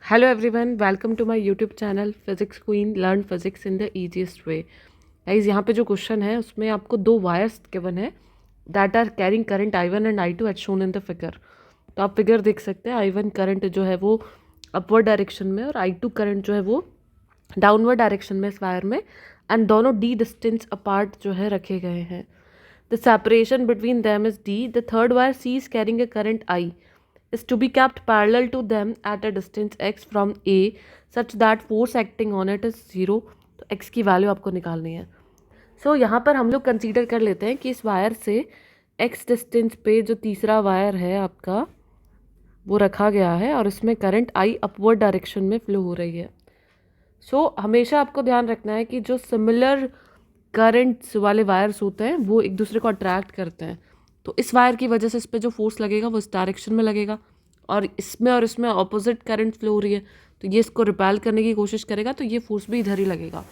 Hello everyone, welcome to my YouTube channel Physics Queen Learn Physics in the Easiest Way। Guys यहाँ पे जो question है उसमें आपको दो वायर्स गिवन है that are carrying current I1 and I2 as shown in the figure. तो आप फिगर देख सकते हैं I1 करंट जो है वो अपवर्ड डायरेक्शन में और I2 करंट जो है वो डाउनवर्ड डायरेक्शन में इस वायर में, एंड दोनों डी डिस्टेंस अपार्ट जो है रखे गए हैं। The separation between them is D। The third wire C is carrying a current I is to be kept parallel to them at a distance x from A such that force acting on it is 0। तो x की value आपको निकालनी है। यहाँ पर हम लोग consider कर लेते हैं कि इस वायर से x डिस्टेंस पे जो तीसरा वायर है आपका वो रखा गया है और इसमें करंट I अपवर्ड डायरेक्शन में फ्लो हो रही है। हमेशा आपको ध्यान रखना है कि जो सिमिलर करंट्स वाले वायर्स होते हैं वो एक दूसरे को अट्रैक्ट करते हैं। तो इस वायर की वजह से इस पर जो फोर्स लगेगा वो इस डायरेक्शन में लगेगा, और इसमें ऑपोजिट करंट फ्लो हो रही है तो ये इसको रिपेल करने की कोशिश करेगा, तो ये फोर्स भी इधर ही लगेगा।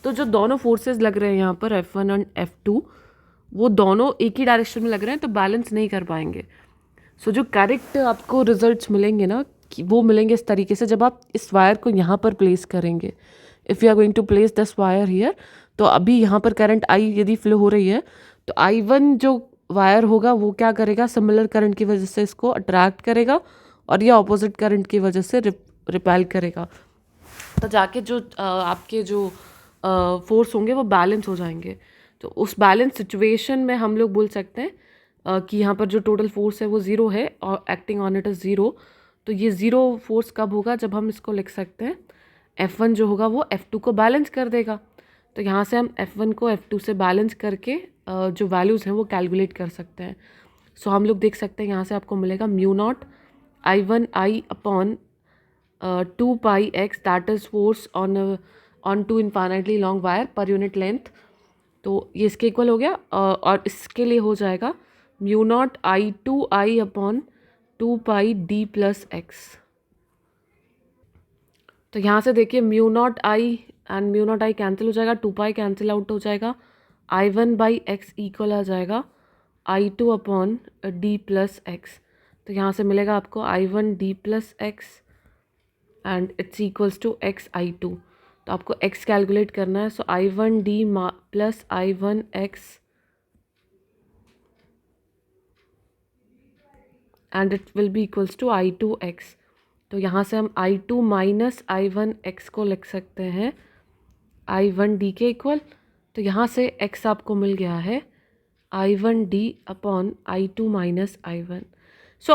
तो जो दोनों फोर्सेस लग रहे हैं यहाँ पर F1 और F2 वो दोनों एक ही डायरेक्शन में लग रहे हैं, तो बैलेंस नहीं कर पाएंगे। जो करेक्ट आपको रिजल्ट्स मिलेंगे ना कि वो मिलेंगे इस तरीके से, जब आप इस वायर को यहाँ पर प्लेस करेंगे। If you are going to place this wire here, तो अभी यहाँ पर करंट आई यदि फ्लो हो रही है तो I1 जो वायर होगा वो क्या करेगा, सिमिलर करंट की वजह से इसको अट्रैक्ट करेगा और ये ऑपोजिट करंट की वजह से रिपेल करेगा। तो जाके जो आपके जो फोर्स होंगे वो बैलेंस हो जाएंगे। तो उस बैलेंस सिचुएशन में हम लोग बोल सकते हैं कि यहाँ पर जो टोटल फोर्स है वो ज़ीरो है और acting on it is zero. तो ये ज़ीरो फोर्स कब होगा, जब हम इसको लिख सकते हैं F1 जो होगा वो F2 को बैलेंस कर देगा। तो यहाँ से हम F1 को F2 से बैलेंस करके जो वैल्यूज़ हैं वो कैलकुलेट कर सकते हैं। हम लोग देख सकते हैं यहाँ से आपको मिलेगा mu naught I1 I upon 2 pi x that is force on two infinitely long wire per unit length. तो ये इसके इक्वल हो गया, और इसके लिए हो जाएगा mu naught I2 I upon 2 pi d plus x. तो यहाँ से देखिए mu not I and mu not I cancel हो जाएगा, 2 पाई कैंसिल आउट हो जाएगा, I1 बाई एक्स इक्वल आ जाएगा I2 upon D plus x. तो यहाँ से मिलेगा आपको I1 d plus x and it's equals to x I2। तो आपको x कैलकुलेट करना है। I1 d plus I1 x and it will be equals to I2 x. तो यहाँ से हम I2 माइनस I1 एक्स को लिख सकते हैं I1 डी के इक्वल। तो यहाँ से x आपको मिल गया है I1 d upon I2 minus I1।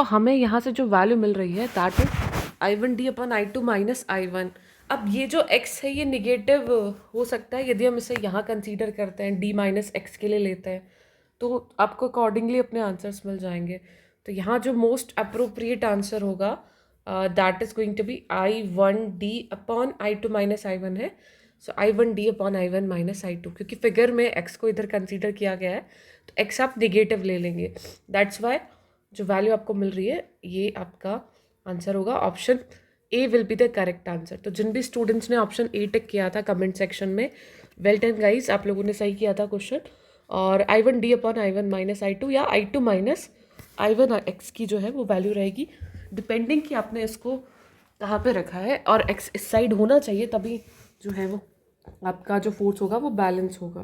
हमें यहाँ से जो वैल्यू मिल रही है that is I1 d upon I2 minus I1। अब ये जो x है ये निगेटिव हो सकता है यदि हम इसे यहाँ कंसीडर करते हैं, d माइनस एक्स के लिए लेते हैं, तो आपको अकॉर्डिंगली अपने आंसर्स मिल जाएंगे। तो यहाँ जो मोस्ट अप्रोप्रिएट आंसर होगा that is going to be I1 d upon I2 minus I1 है। I1 d upon I1 minus I2, क्योंकि फिगर में x को इधर कंसीडर किया गया है तो x आप निगेटिव ले लेंगे। दैट्स वाई जो वैल्यू आपको मिल रही है ये आपका आंसर होगा। Option A will be the correct answer. तो जिन भी स्टूडेंट्स ने ऑप्शन ए टिक किया था कमेंट सेक्शन में, वेल डन गाइज, आप लोगों ने सही किया था क्वेश्चन। और I1 d upon I1 minus I2 या I2 माइनस I1 एक्स की जो है वो वैल्यू रहेगी, डिपेंडिंग कि आपने इसको कहाँ पे रखा है, और एक्स इस साइड होना चाहिए तभी जो है वो आपका जो फोर्स होगा वो बैलेंस होगा।